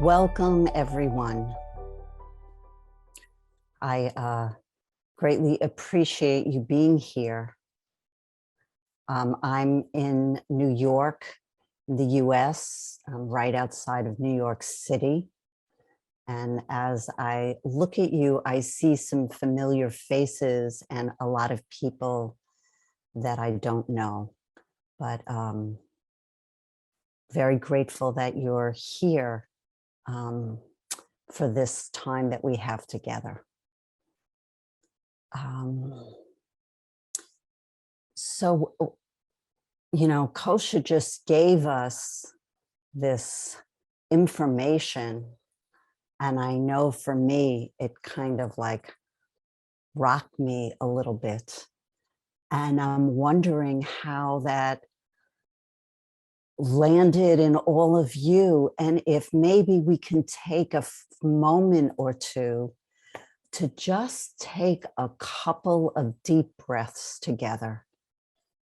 Welcome, everyone. I greatly appreciate you being here. I'm in New York, in the US, right outside of New York City. And as I look at you, I see some familiar faces and a lot of people that I don't know. But very grateful that you're here for this time that we have together. So, Kosha just gave us this information, and I know for me, it kind of like rocked me a little bit. And I'm wondering how that landed in all of you, and if maybe we can take a moment or two to just take a couple of deep breaths together,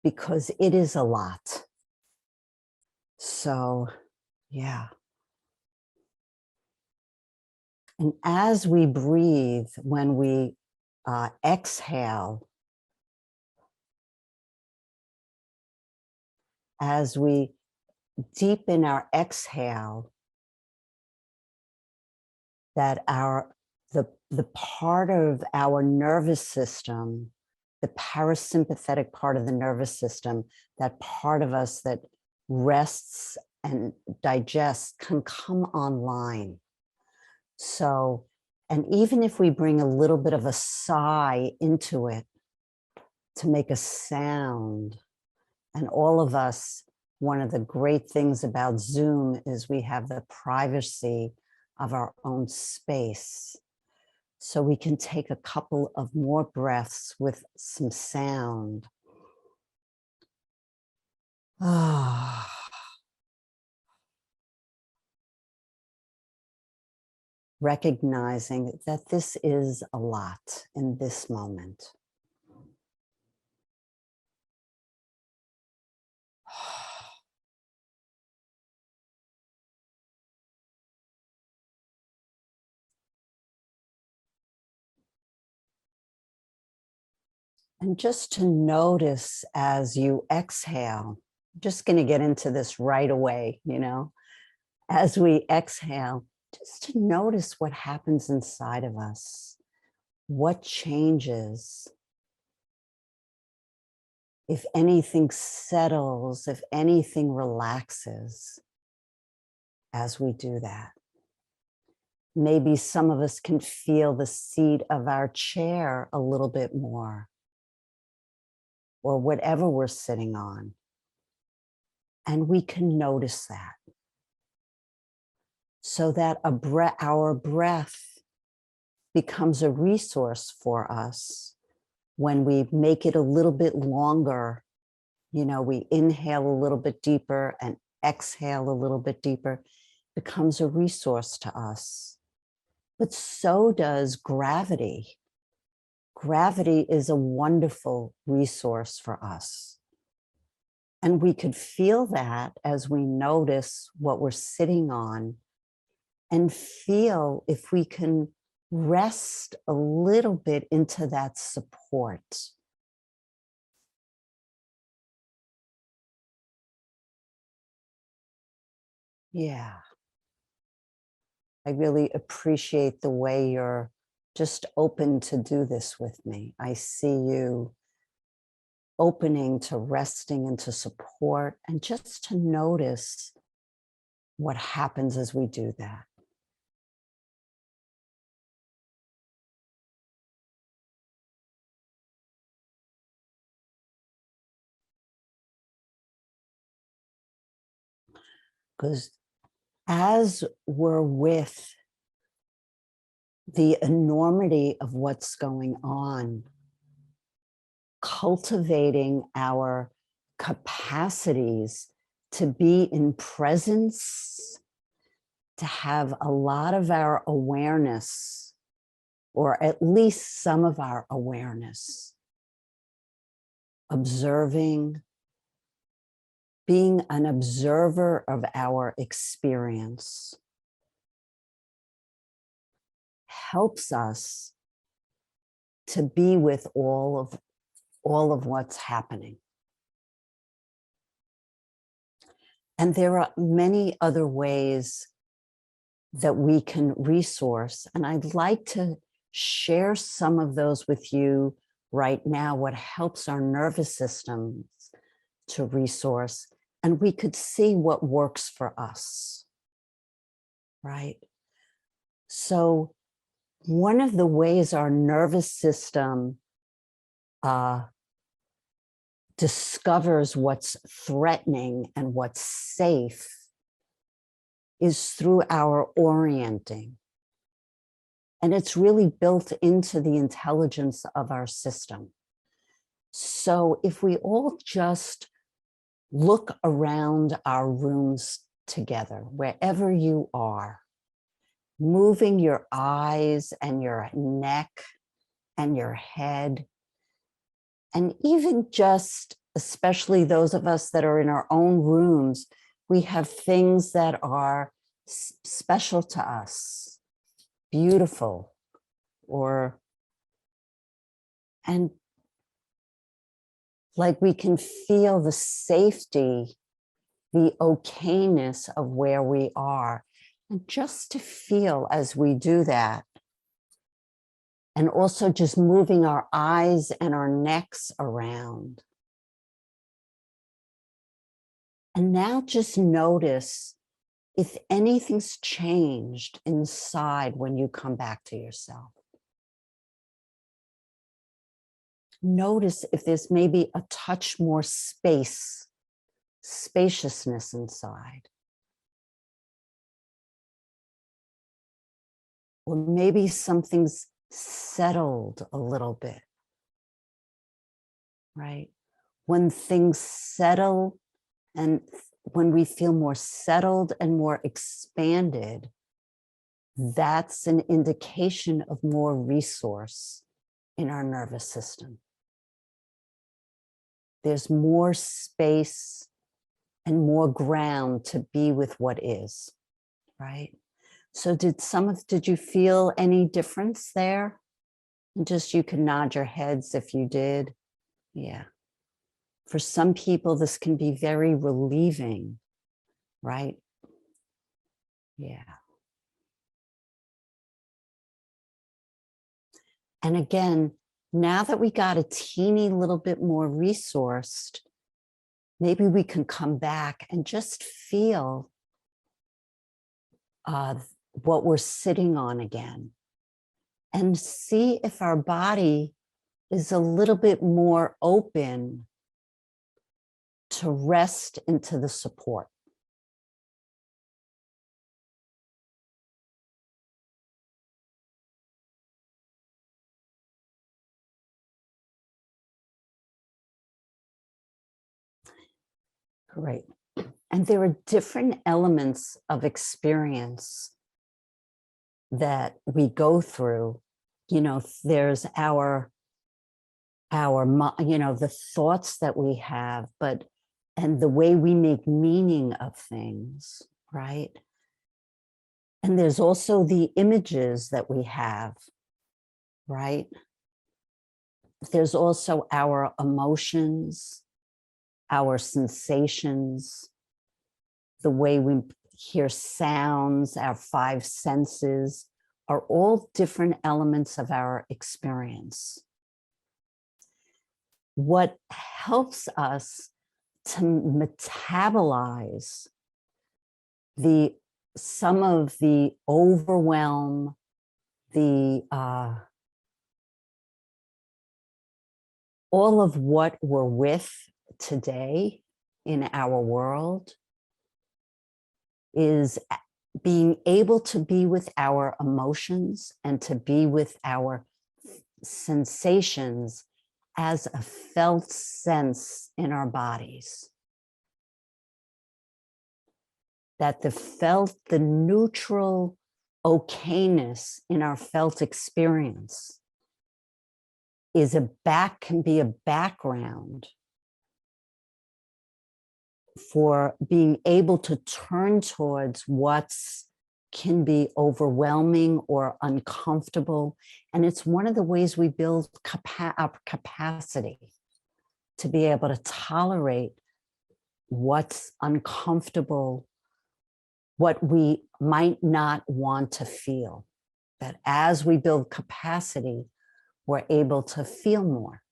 because it is a lot. So, yeah. And as we breathe, when we exhale, as we deepen our exhale, that the part of our nervous system, the parasympathetic part of the nervous system, that part of us that rests and digests, can come online. So, and even if we bring a little bit of a sigh into it to make a sound, and all of us, one of the great things about Zoom is we have the privacy of our own space. So we can take a couple of more breaths with some sound. Ah. Recognizing that this is a lot in this moment. And just to notice as you exhale, I'm just going to get into this right away, as we exhale, just to notice what happens inside of us, what changes, if anything settles, if anything relaxes as we do that. Maybe some of us can feel the seat of our chair a little bit more, or whatever we're sitting on. And we can notice that, so that our breath becomes a resource for us when we make it a little bit longer. We inhale a little bit deeper and exhale a little bit deeper, becomes a resource to us. But so does gravity. Gravity is a wonderful resource for us. And we could feel that as we notice what we're sitting on, and feel if we can rest a little bit into that support. Yeah. I really appreciate the way you're just open to do this with me. I see you opening to resting into support, and just to notice what happens as we do that. Because as we're with the enormity of what's going on, cultivating our capacities to be in presence, to have a lot of our awareness, or at least some of our awareness, observing, being an observer of our experience, helps us to be with all of what's happening. And there are many other ways that we can resource. And I'd like to share some of those with you right now, what helps our nervous systems to resource. And we could see what works for us, right? So one of the ways our nervous system discovers what's threatening and what's safe is through our orienting. And it's really built into the intelligence of our system. So if we all just look around our rooms together, wherever you are, moving your eyes and your neck and your head, and even just, especially those of us that are in our own rooms, we have things that are special to us, beautiful, and like we can feel the safety, the okayness of where we are. And just to feel as we do that, and also just moving our eyes and our necks around. And now just notice if anything's changed inside when you come back to yourself. Notice if there's maybe a touch more spaciousness inside. Or maybe something's settled a little bit, right? When things settle and when we feel more settled and more expanded, that's an indication of more resource in our nervous system. There's more space and more ground to be with what is, right? So did you feel any difference there? And just you can nod your heads if you did. Yeah. For some people, this can be very relieving, right? Yeah. And again, now that we got a teeny little bit more resourced, maybe we can come back and just feel what we're sitting on again, and see if our body is a little bit more open to rest into the support. Great. And there are different elements of experience that we go through. You know, there's our the thoughts that we have, and the way we make meaning of things, right? And there's also the images that we have, right? There's also our emotions, our sensations, the way we hear sounds, our five senses are all different elements of our experience. What helps us to metabolize some of the overwhelm, all of what we're with today in our world, is being able to be with our emotions and to be with our sensations as a felt sense in our bodies. That the neutral okayness in our felt experience can be a background for being able to turn towards what's can be overwhelming or uncomfortable. And it's one of the ways we build our capacity to be able to tolerate what's uncomfortable, what we might not want to feel. That as we build capacity, we're able to feel more.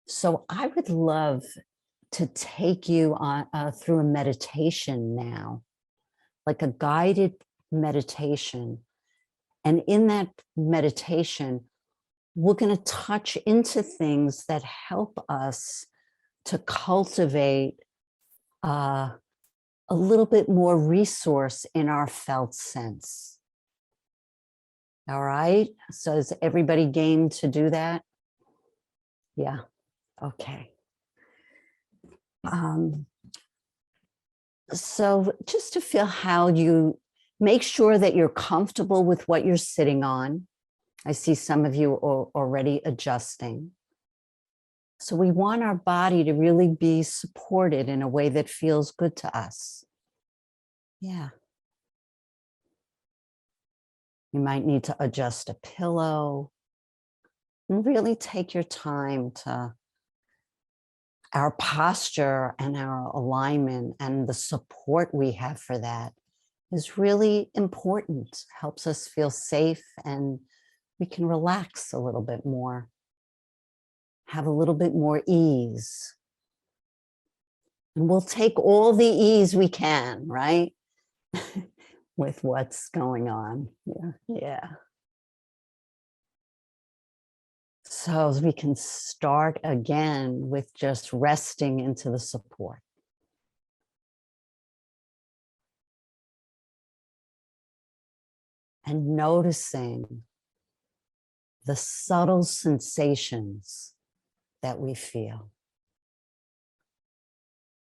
So I would love to take you on through a meditation now, like a guided meditation. And in that meditation, we're going to touch into things that help us to cultivate a little bit more resource in our felt sense. All right. So is everybody game to do that? Yeah. Okay. So just to feel how you make sure that you're comfortable with what you're sitting on. I see some of you are already adjusting. So we want our body to really be supported in a way that feels good to us. Yeah. You might need to adjust a pillow and really take your time to our posture and our alignment and the support we have for that is really important. Helps us feel safe and we can relax a little bit more, have a little bit more ease. And we'll take all the ease we can, right? With what's going on. Yeah. Yeah. So we can start again with just resting into the support. And noticing the subtle sensations that we feel.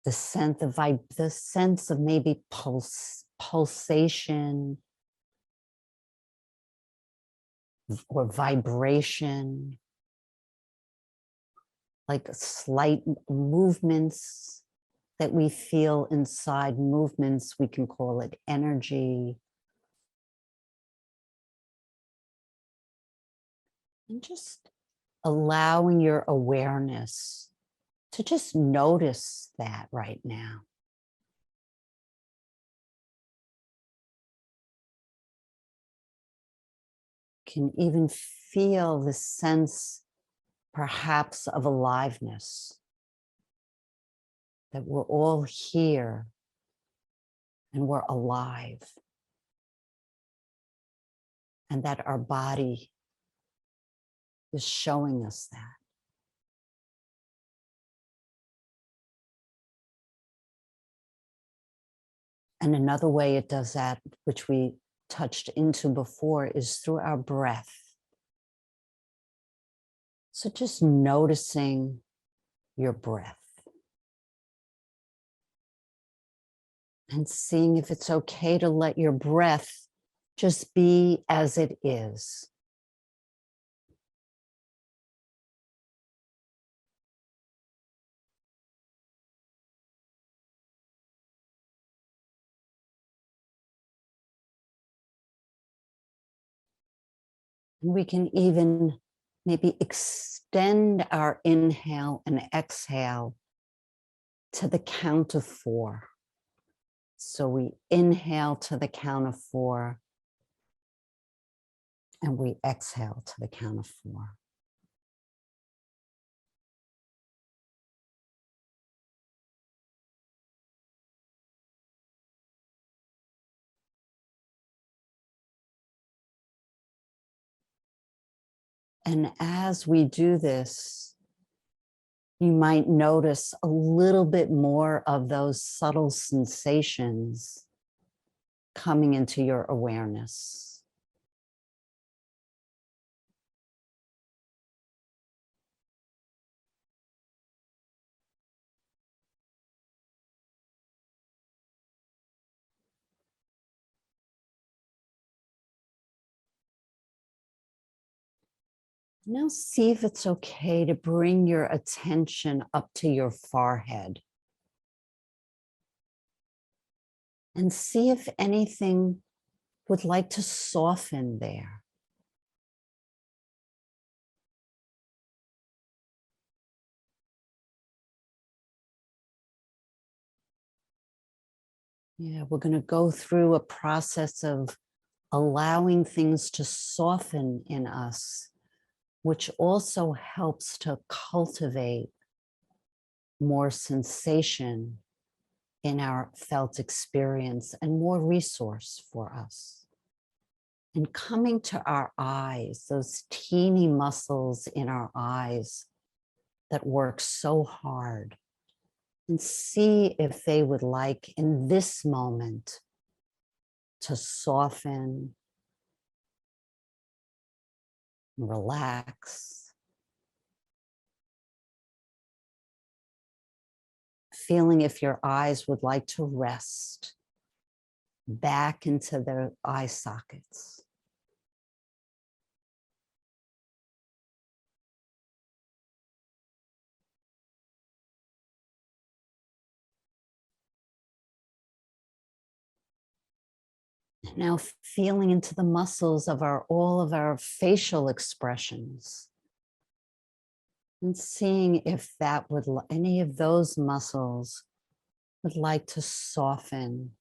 The sense of maybe pulsation or vibration, like slight movements that we feel inside, movements, we can call it energy. And just allowing your awareness to just notice that right now. Can even feel the sense, perhaps, of aliveness, that we're all here and we're alive, and that our body is showing us that. And another way it does that, which we touched into before, is through our breath. So just noticing your breath and seeing if it's okay to let your breath just be as it is. And we can even maybe extend our inhale and exhale to the count of 4. So we inhale to the count of 4 and we exhale to the count of 4. And as we do this, you might notice a little bit more of those subtle sensations coming into your awareness. Now see if it's okay to bring your attention up to your forehead. And see if anything would like to soften there. Yeah, we're going to go through a process of allowing things to soften in us, which also helps to cultivate more sensation in our felt experience and more resource for us. And coming to our eyes, those teeny muscles in our eyes that work so hard, and see if they would like in this moment to soften, relax, feeling if your eyes would like to rest back into their eye sockets. Now feeling into the muscles of all of our facial expressions and seeing if that would, any of those muscles would like to soften,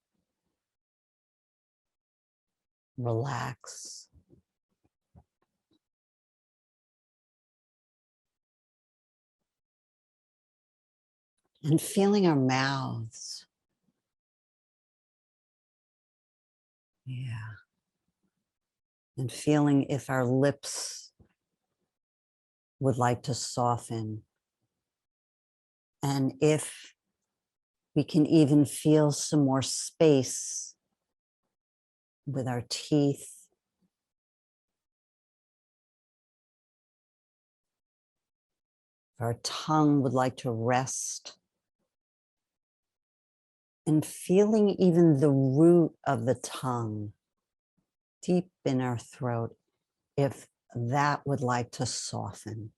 relax. And feeling our mouths. Yeah. And feeling if our lips would like to soften. And if we can even feel some more space with our teeth. Our tongue would like to rest. And feeling even the root of the tongue deep in our throat, if that would like to soften.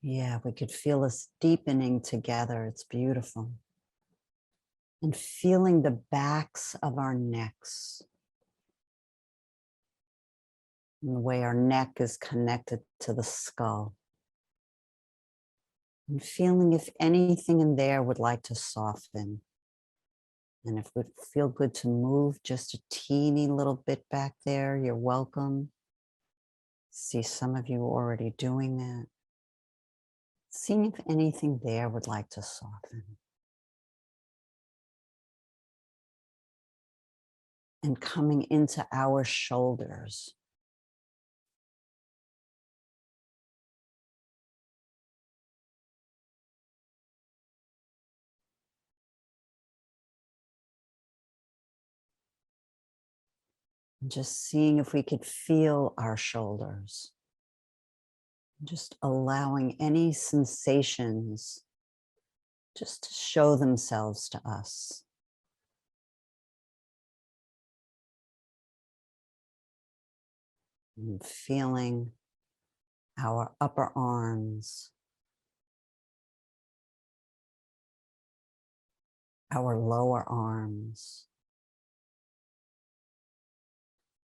Yeah, we could feel us deepening together. It's beautiful. And feeling the backs of our necks. And the way our neck is connected to the skull. And feeling if anything in there would like to soften. And if it would feel good to move just a teeny little bit back there, you're welcome. See some of you already doing that. Seeing if anything there would like to soften. And coming into our shoulders. And just seeing if we could feel our shoulders. Just allowing any sensations just to show themselves to us. And feeling our upper arms, our lower arms,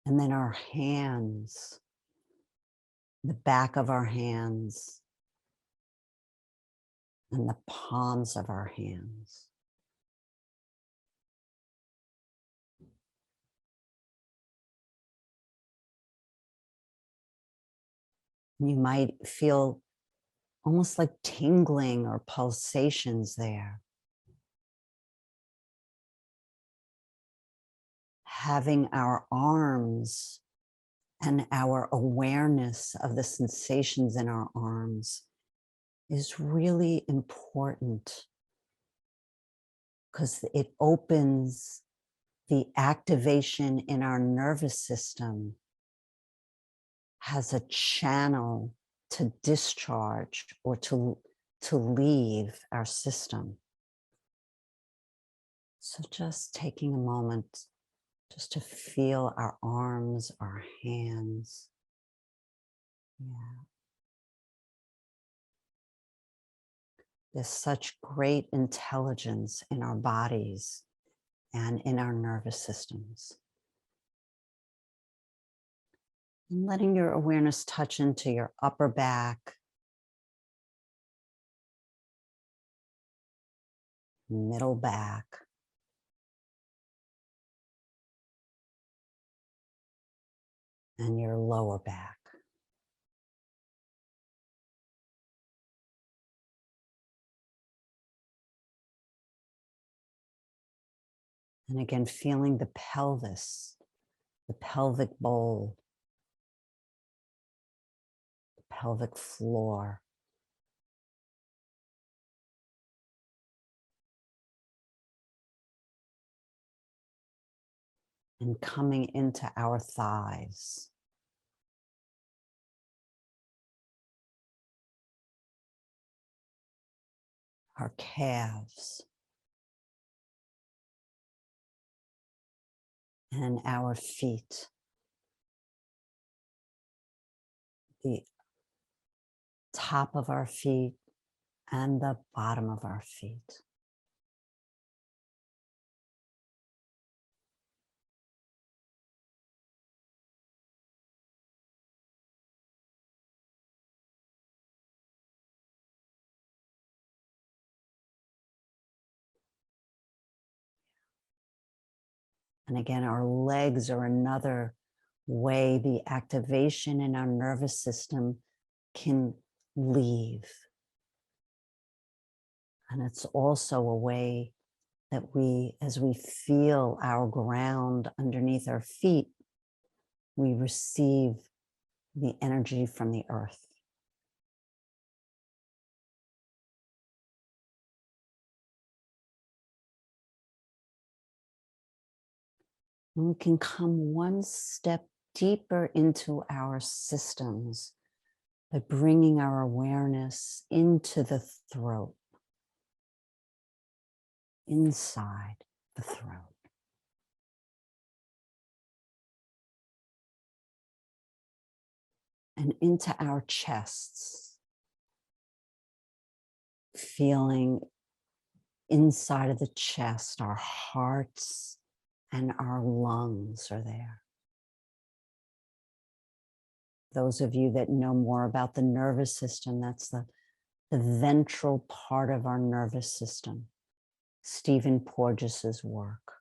and then our hands, the back of our hands, and the palms of our hands. You might feel almost like tingling or pulsations there. Having our arms and our awareness of the sensations in our arms is really important because it opens the activation in our nervous system, has a channel to discharge or to leave our system. So just taking a moment just to feel our arms, our hands. Yeah. There's such great intelligence in our bodies and in our nervous systems. And letting your awareness touch into your upper back, middle back, and your lower back. And again, feeling the pelvis, the pelvic bowl, the pelvic floor. And coming into our thighs. Our calves. And our feet. The top of our feet and the bottom of our feet. And again, our legs are another way the activation in our nervous system can leave. And it's also a way that we, as we feel our ground underneath our feet, we receive the energy from the earth. And we can come one step deeper into our systems by bringing our awareness into the throat, inside the throat. And into our chests, feeling inside of the chest, our hearts and our lungs are there. Those of you that know more about the nervous system, that's the ventral part of our nervous system. Stephen Porges's work.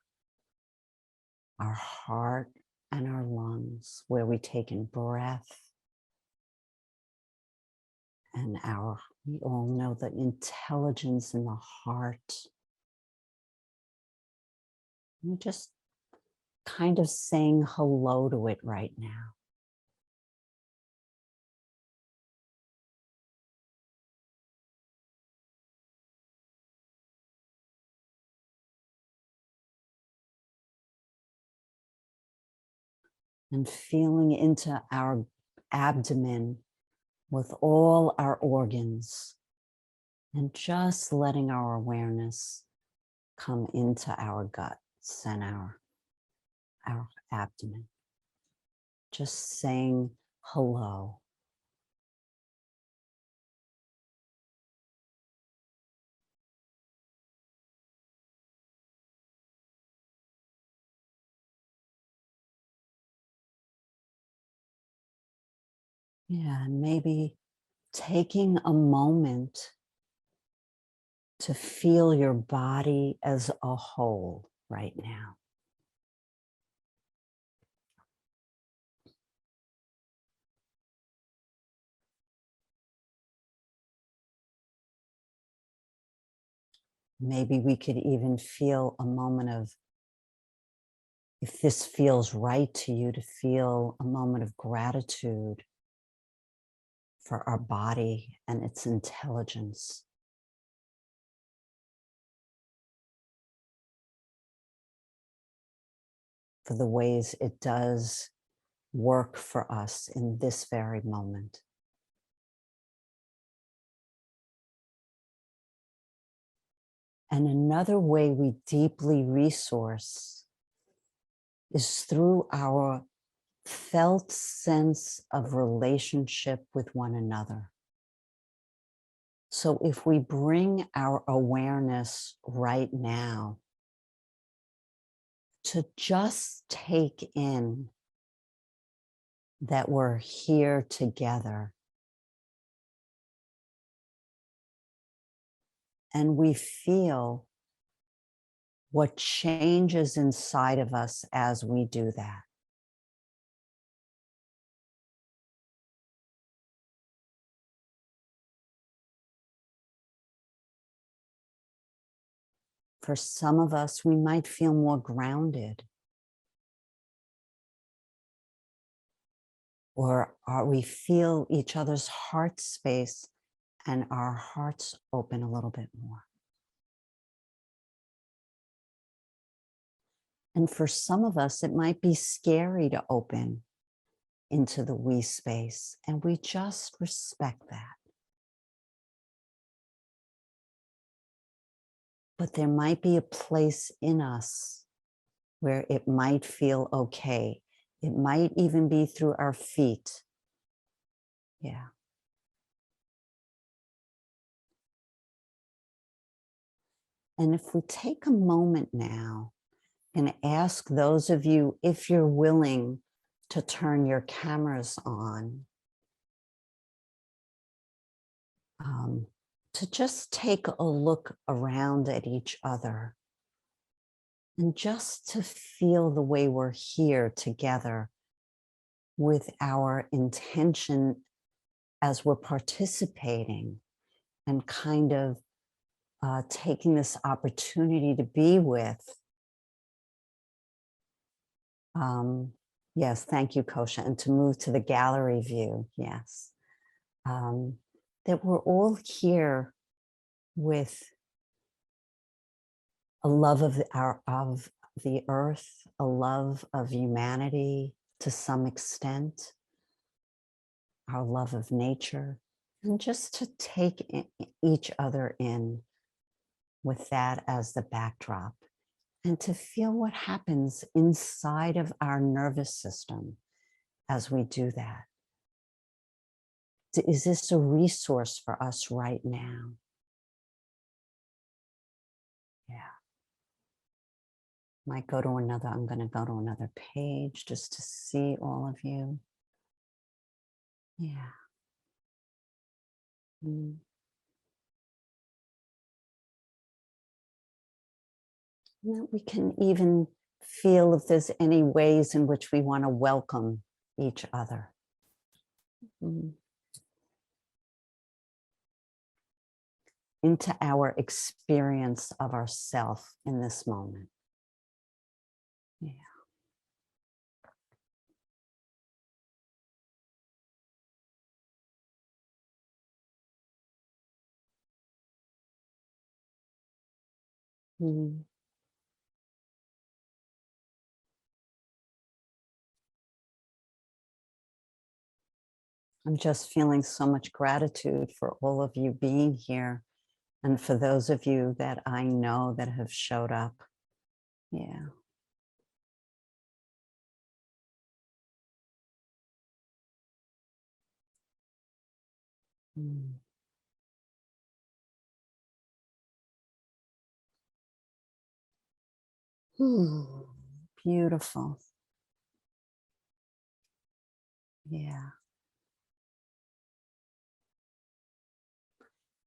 Our heart and our lungs, where we take in breath. And we all know the intelligence in the heart. We're just kind of saying hello to it right now. And feeling into our abdomen with all our organs, and just letting our awareness come into our guts and our abdomen. Just saying hello. Yeah, and maybe taking a moment to feel your body as a whole right now. Maybe we could even feel a moment of, if this feels right to you, to feel a moment of gratitude for our body and its intelligence. For the ways it does work for us in this very moment. And another way we deeply resource is through our felt sense of relationship with one another. So if we bring our awareness right now to just take in that we're here together, and we feel what changes inside of us as we do that. For some of us, we might feel more grounded. Or we feel each other's heart space and our hearts open a little bit more. And for some of us, it might be scary to open into the we space, and we just respect that. But there might be a place in us where it might feel okay. It might even be through our feet. Yeah. And if we take a moment now and ask those of you, if you're willing to turn your cameras on, to just take a look around at each other and just to feel the way we're here together with our intention as we're participating and kind of taking this opportunity to be with. Yes, thank you, Kosha. And to move to the gallery view, yes. That we're all here with a love of the earth, a love of humanity to some extent, our love of nature, and just to take each other in with that as the backdrop, and to feel what happens inside of our nervous system as we do that. Is this a resource for us right now? Yeah. I'm going to go to another page just to see all of you. Yeah. We can even feel if there's any ways in which we want to welcome each other. Into our experience of ourself in this moment. Yeah. I'm just feeling so much gratitude for all of you being here, and for those of you that I know that have showed up. Yeah. Beautiful. Yeah.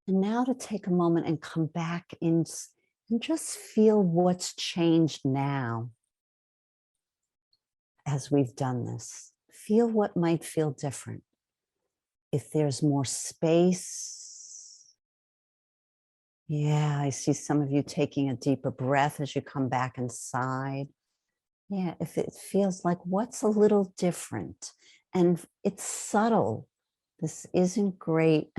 And now to take a moment and come back in and just feel what's changed now as we've done this. Feel what might feel different. If there's more space. Yeah, I see some of you taking a deeper breath as you come back inside. Yeah, if it feels like what's a little different, and it's subtle. This isn't great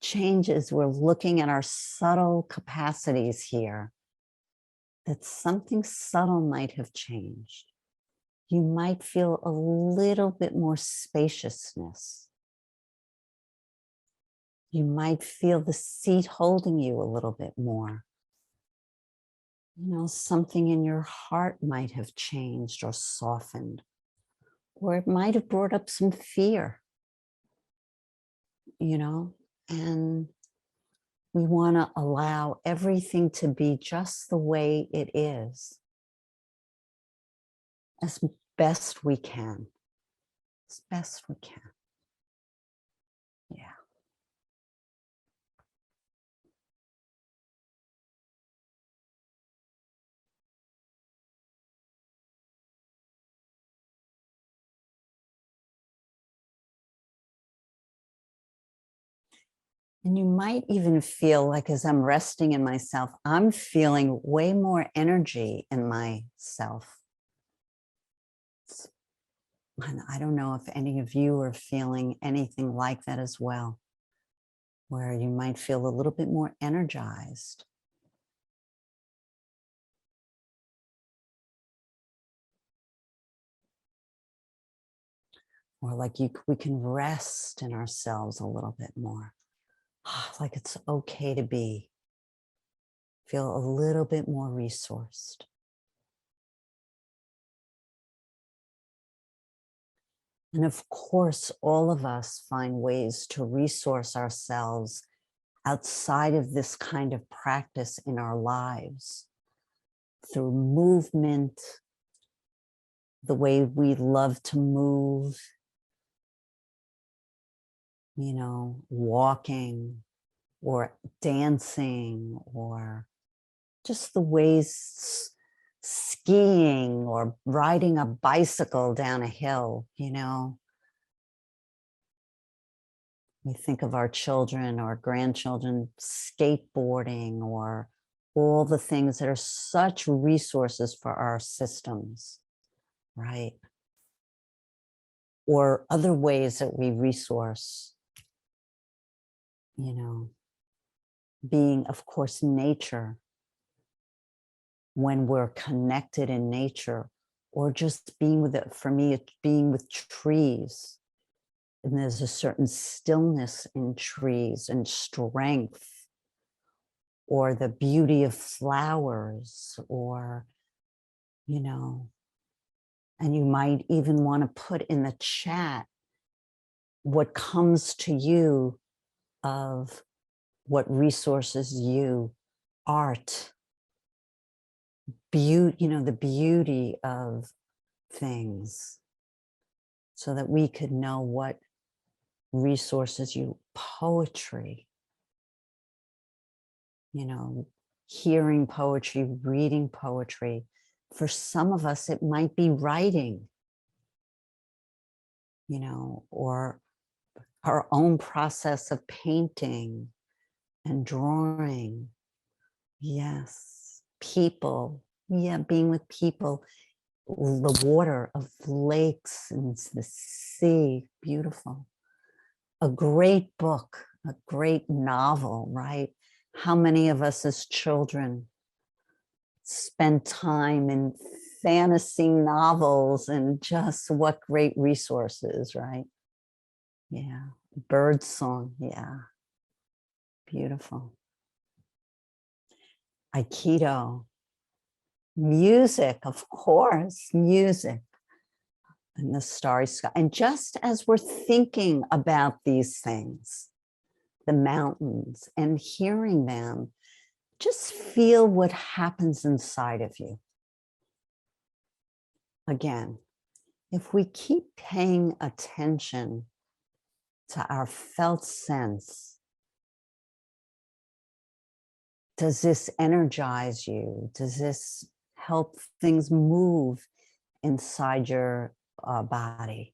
changes. We're looking at our subtle capacities here. That something subtle might have changed. You might feel a little bit more spaciousness. You might feel the seat holding you a little bit more. Something in your heart might have changed or softened, or it might have brought up some fear, and we want to allow everything to be just the way it is as best we can, as best we can. Yeah. And you might even feel like, as I'm resting in myself, I'm feeling way more energy in myself. And I don't know if any of you are feeling anything like that as well, where you might feel a little bit more energized. Or like we can rest in ourselves a little bit more. Like it's okay to feel a little bit more resourced. And of course, all of us find ways to resource ourselves outside of this kind of practice in our lives, through movement, the way we love to move, walking or dancing, or just the ways skiing or riding a bicycle down a hill. We think of our children or grandchildren skateboarding, or all the things that are such resources for our systems, right? Or other ways that we resource, being, of course, nature, when we're connected in nature, or just being with it. For me, it's being with trees. And there's a certain stillness in trees and strength, or the beauty of flowers, or, and you might even want to put in the chat what comes to you of what resources you, art, beauty, the beauty of things, so that we could know what resources you, poetry, hearing poetry, reading poetry. For some of us, it might be writing, or our own process of painting and drawing. Yes, people. Yeah, being with people, the water of lakes and the sea, beautiful. A great book, a great novel, right? How many of us as children spend time in fantasy novels, and just what great resources, right? Yeah. Bird song. Yeah. Beautiful. Aikido. Music, of course, music. And the starry sky. And just as we're thinking about these things, the mountains, and hearing them, just feel what happens inside of you. Again, if we keep paying attention to our felt sense, does this energize you? Does this help things move inside your body?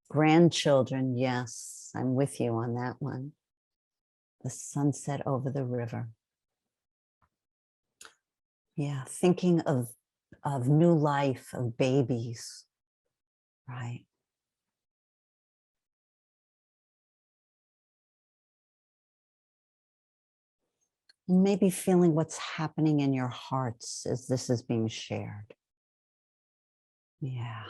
Grandchildren, yes, I'm with you on that one. The sunset over the river. Yeah, thinking of new life, of babies, right? And maybe feeling what's happening in your hearts as this is being shared. Yeah.